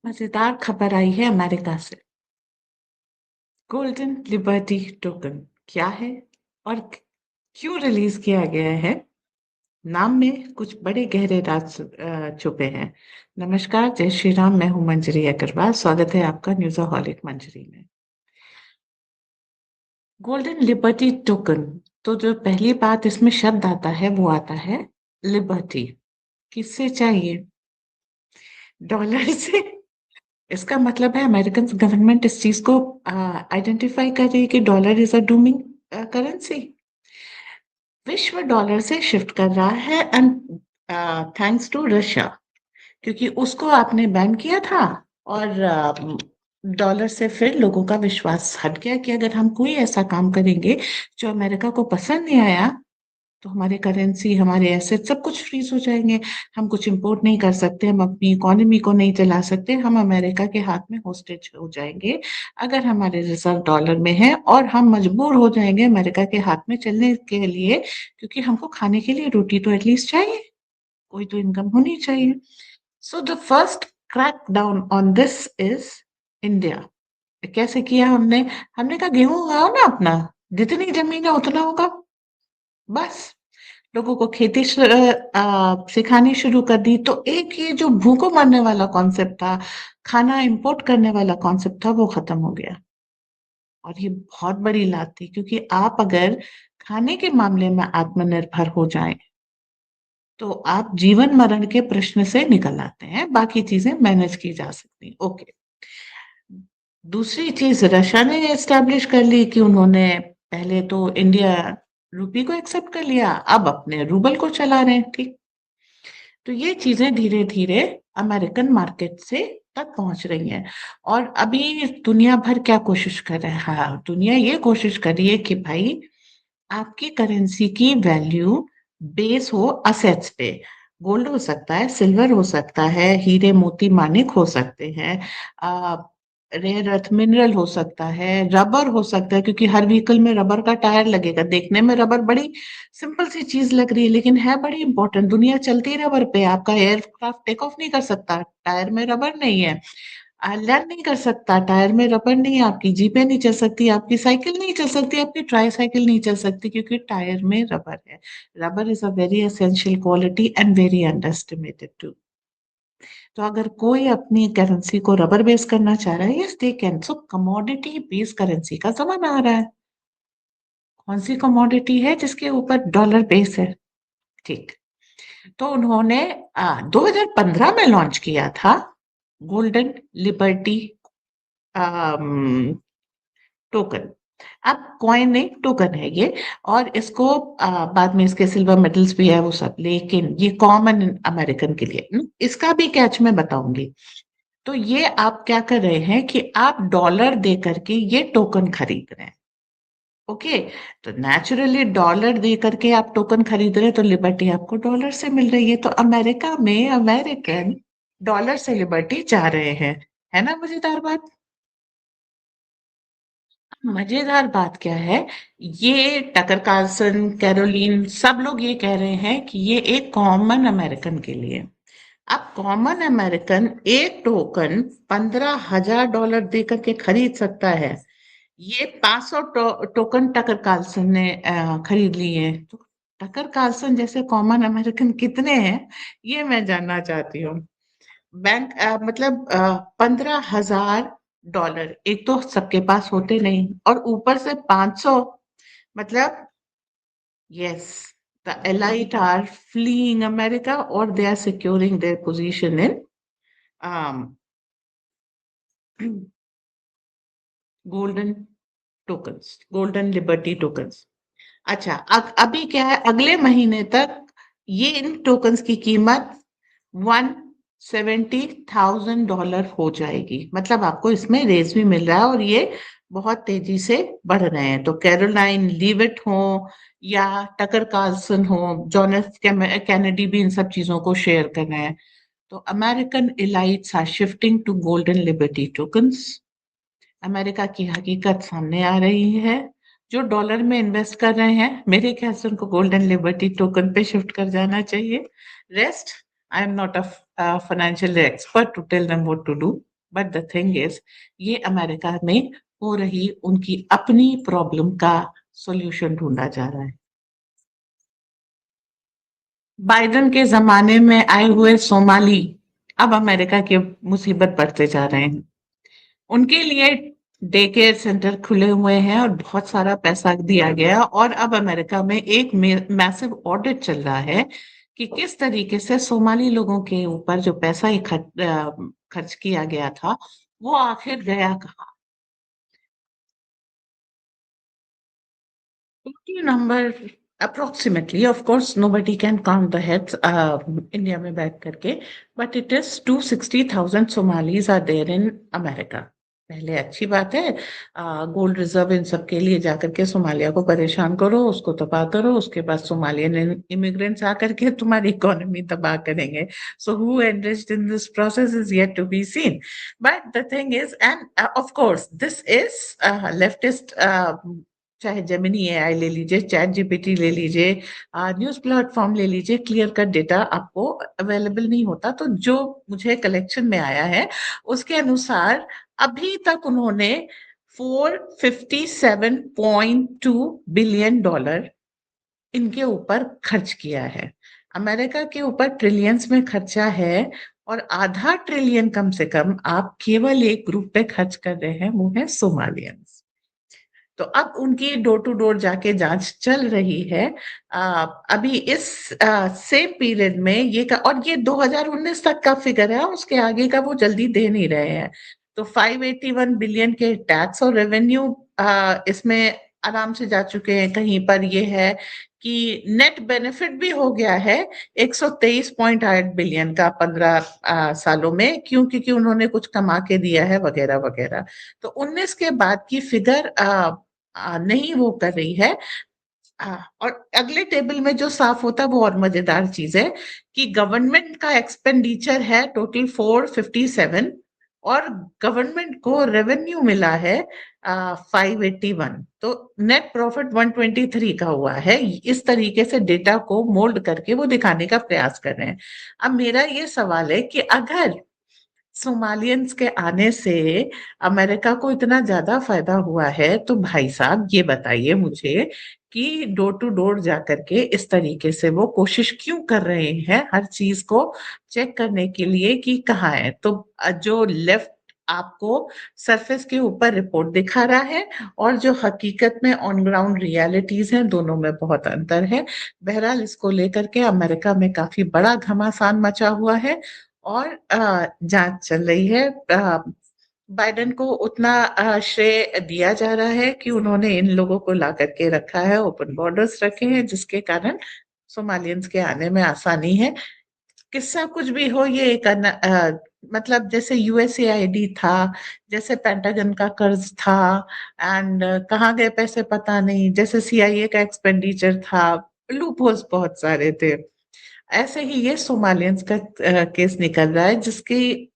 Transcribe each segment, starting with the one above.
मजेदार खबर आई है अमेरिका से। गोल्डन लिबर्टी टोकन क्या है और क्यों रिलीज किया गया है? नाम में कुछ बड़े गहरे राज छुपे हैं। नमस्कार, जय श्री राम। मैं हूं मंजरी अग्रवाल। स्वागत है आपका न्यूज़हॉलिक मंजरी में। गोल्डन लिबर्टी टोकन, तो जो पहली बात इसमें शब्द आता है वो आता है लिबर्टी। किससे चाहिए? डॉलर से। इसका मतलब है अमेरिकन गवर्नमेंट इस चीज को आइडेंटिफाई कर रही है कि डॉलर इज अ डूमिंग करेंसी। विश्व डॉलर से शिफ्ट कर रहा है एंड थैंक्स टू रशिया, क्योंकि उसको आपने बैन किया था। और डॉलर से फिर लोगों का विश्वास हट गया कि अगर हम कोई ऐसा काम करेंगे जो अमेरिका को पसंद नहीं आया तो हमारे करेंसी, हमारे एसेट सब कुछ फ्रीज हो जाएंगे। हम कुछ इंपोर्ट नहीं कर सकते, हम अपनी इकोनॉमी को नहीं चला सकते, हम अमेरिका के हाथ में होस्टेज हो जाएंगे अगर हमारे रिजर्व डॉलर में है, और हम मजबूर हो जाएंगे अमेरिका के हाथ में चलने के लिए, क्योंकि हमको खाने के लिए रोटी तो एटलीस्ट चाहिए, कोई तो इनकम होनी चाहिए। So the first crack down on this is India. कैसे किया हमने? हमने कहा गेहूं उगाओ ना अपना, जितनी जमीन है उतना होगा, बस। लोगों को खेती सिखानी शुरू कर दी, तो एक ये जो भूखों मरने वाला कॉन्सेप्ट था, खाना इंपोर्ट करने वाला कॉन्सेप्ट था, वो खत्म हो गया। और ये बहुत बड़ी लात थी, क्योंकि आप अगर खाने के मामले में आत्मनिर्भर हो जाएं तो आप जीवन मरण के प्रश्न से निकल आते हैं, बाकी चीजें मैनेज की जा सकती। ओके। दूसरी चीज रशिया ने एस्टेब्लिश कर ली कि उन्होंने पहले तो इंडिया रुपी को एक्सेप्ट कर लिया, अब अपने रूबल को चला रहे हैं। ठीक। तो ये चीजें धीरे धीरे अमेरिकन मार्केट से तक पहुंच रही हैं। और अभी दुनिया भर क्या कोशिश कर रहा है? हाँ, दुनिया ये कोशिश कर रही है कि भाई आपकी करेंसी की वैल्यू बेस हो असेट्स पे। गोल्ड हो सकता है, सिल्वर हो सकता है, हीरे मोती मानिक हो सकते हैं, रेयर अर्थ मिनरल हो सकता है, रबर हो सकता है, क्योंकि हर व्हीकल में रबर का टायर लगेगा। देखने में रबर बड़ी सिंपल सी चीज लग रही है, लेकिन है बड़ी इंपॉर्टेंट। दुनिया चलती है रबर पे। आपका एयरक्राफ्ट टेक ऑफ नहीं कर सकता, टायर में रबर नहीं है। लैंड नहीं कर सकता, टायर में रबर नहीं है। आपकी जीपें नहीं चल सकती, आपकी साइकिल नहीं चल सकती, आपकी ट्राई साइकिल नहीं चल सकती, क्योंकि टायर में रबर है। Rubber is a very essential quality and very underestimated too. तो अगर कोई अपनी करेंसी को रबर बेस करना चाह रहा है, yes they can. So commodity base currency का जमाना आ रहा है। कौन सी कमोडिटी है जिसके ऊपर डॉलर बेस है? ठीक। तो उन्होंने 2015 में लॉन्च किया था गोल्डन लिबर्टी टोकन। अब कॉइन नहीं, टोकन है ये। और इसको बाद में इसके सिल्वर मेडल्स भी है वो सब, लेकिन ये कॉमन अमेरिकन के लिए इसका भी कैच मैं बताऊंगी। तो ये आप क्या कर रहे हैं कि आप डॉलर दे करके ये टोकन खरीद रहे हैं। ओके। तो नेचुरली डॉलर दे करके आप टोकन खरीद रहे हैं, तो लिबर्टी आपको डॉलर से मिल रही है। तो अमेरिका में अमेरिकन डॉलर से लिबर्टी चाह रहे हैं। है ना मजेदार बात? मजेदार बात क्या है? ये टकर कार्लसन, कैरोलीन, सब लोग ये कह रहे हैं कि ये एक कॉमन अमेरिकन के लिए। अब कॉमन अमेरिकन एक टोकन $15,000 देकर के खरीद सकता है। ये 500 टोकन टकर कार्लसन ने खरीद लिए हैं। तो टकर कार्लसन जैसे कॉमन अमेरिकन कितने हैं, ये मैं जानना चाहती हूँ। बैंक मतलब $15,000 एक तो सबके पास होते नहीं, और ऊपर से 500, मतलब yes, the elite are fleeing America or they are securing their position in um, golden tokens, golden liberty tokens. अच्छा, अभी क्या है, अगले महीने तक ये इन टोकन्स की कीमत $170,000 हो जाएगी। मतलब आपको इसमें रेस भी मिल रहा है, और ये बहुत तेजी से बढ़ रहे हैं। तो कैरोलाइन लीविट हो या टकर कार्लसन हो, जॉन एफ कैनेडी भी इन सब चीजों को शेयर कर रहे हैं। तो American elites are shifting to golden liberty tokens. America की हकीकत सामने आ रही है। जो डॉलर में इन्वेस्ट कर रहे हैं, मेरे ख्याल से उनको गोल्डन लिबर्टी टोकन पे शिफ्ट कर जाना चाहिए। Rest, I am not a financial expert to tell them what to do. But the thing is ये अमेरिका में हो रही उनकी अपनी प्रॉब्लम का सॉल्यूशन ढूंढा जा रहा है। बाइडेन के ज़माने में आए हुए सोमाली अब अमेरिका की मुसीबत बढ़ते जा रहे हैं। उनके लिए डे केयर सेंटर खुले हुए हैं और बहुत सारा पैसा दिया गया और अब अमेरिका में एक मैसिव ऑडिट चल रहा है कि किस तरीके से सोमाली लोगों के ऊपर जो पैसा खर्च किया गया था, वो आखिर गया कहाँ? Total number approximately, of course, nobody can count the heads India में बैठ करके, but it is 260,000 Somalis are there in America. पहले अच्छी बात है, गोल्ड रिजर्व इन सब के लिए जाकर के सोमालिया को परेशान करो, उसको तबाह करो, उसके बाद सोमालियन इमिग्रेंट्स आकर के तुम्हारी इकोनॉमी तबाह करेंगे. So who enriched in this process is yet to be seen. But the thing is, and of course, this is leftist. चाहे जेमिनी एआई ले लीजिए, चैट जीपीटी ले लीजिए, न्यूज़ प्लेटफ़ॉर्म ले लीजिए, क्लियर कट डेटा आपको अवेलेबल नहीं होता। तो जो मुझे कलेक्शन में आया है, उसके अनुसार अभी तक उन्होंने $457.2 बिलियन इनके ऊपर खर्च किया है। अमेरिका के ऊपर ट्रिलियंस में खर्चा है और आधा ट्रिलियन कम से कम आप केवल एक ग्रुप पे खर्च कर रहे हैं, वो है सोमालियंस। तो अब उनकी डोर टू डोर जाके जांच चल रही है। अभी इस सेम पीरियड में और ये 2019 तक का फिगर है, उसके आगे का वो जल्दी दे नहीं रहे हैं। तो 581 बिलियन के टैक्स और रेवेन्यू इसमें आराम से जा चुके हैं। कहीं पर ये है कि नेट बेनिफिट भी हो गया है 123.8 बिलियन का 15 सालों में, क्योंकि उन्होंने कुछ कमा के दिया है वगैरह वगैरह। तो 19 के बाद की फिगर नहीं वो कर रही है। और अगले टेबल में जो साफ होता है वो और मजेदार चीज है कि गवर्नमेंट का एक्सपेंडिचर है टोटल 457 और गवर्नमेंट को रेवेन्यू मिला है 581। तो नेट प्रॉफिट 123 का हुआ है। इस तरीके से डेटा को मोल्ड करके वो दिखाने का प्रयास कर रहे हैं। अब मेरा ये सवाल है कि अगर सोमालियंस के आने से अमेरिका को इतना ज्यादा फायदा हुआ है, तो भाई साहब ये बताइए मुझे कि डोर टू डोर जाकर के इस तरीके से वो कोशिश क्यों कर रहे हैं हर चीज को चेक करने के लिए कि कहाँ है। तो जो लेफ्ट आपको सरफेस के ऊपर रिपोर्ट दिखा रहा है और जो हकीकत में ऑन ग्राउंड रियलिटीज हैं, दोनों में बहुत अंतर है। बहरहाल इसको लेकर के अमेरिका में काफी बड़ा घमासान मचा हुआ है और जांच चल रही है। बाइडेन को उतना श्रेय दिया जा रहा है कि उन्होंने इन लोगों को ला करके रखा है, ओपन बॉर्डर्स रखे हैं, जिसके कारण सोमालियंस के आने में आसानी है। किस्सा कुछ भी हो, ये एक मतलब जैसे यूएसएआईडी था, जैसे पेंटागन का कर्ज था, एंड कहाँ गए पैसे पता नहीं, जैसे सीआईए का एक्सपेंडिचर था, लूप होल्स बहुत सारे थे। ऐसे ही ये सोमालियंस का केस निकल रहा है, जिसकी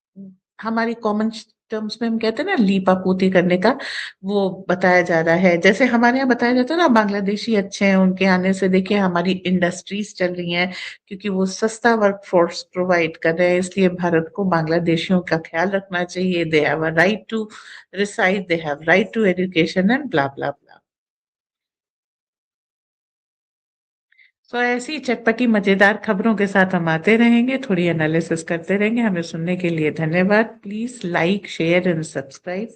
हमारी कॉमन टर्म्स में हम कहते हैं ना लीपापोती करने का, वो बताया जा रहा है। जैसे हमारे यहाँ बताया जाता है ना बांग्लादेशी अच्छे हैं, उनके आने से देखिए हमारी इंडस्ट्रीज चल रही हैं, क्योंकि वो सस्ता वर्क फोर्स प्रोवाइड कर रहे हैं। इसलिए भारत को बांग्लादेशियों का ख्याल रखना चाहिए। They have a right to reside, they have right to education and blah blah blah. तो ऐसी चटपटी मजेदार खबरों के साथ हम आते रहेंगे, थोड़ी एनालिसिस करते रहेंगे। हमें सुनने के लिए धन्यवाद। Please like, share and subscribe.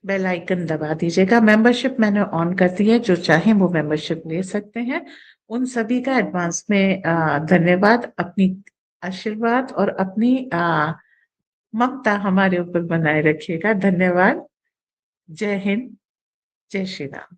Bell icon दबा दीजिएगा। मेंबरशिप मैंने ऑन कर दी है, जो चाहे वो मेंबरशिप ले सकते हैं। उन सभी का एडवांस में धन्यवाद। अपनी आशीर्वाद और अपनी ममता हमारे ऊपर बनाए रखिएगा। धन्यवाद। जय हिंद, जय श्री राम।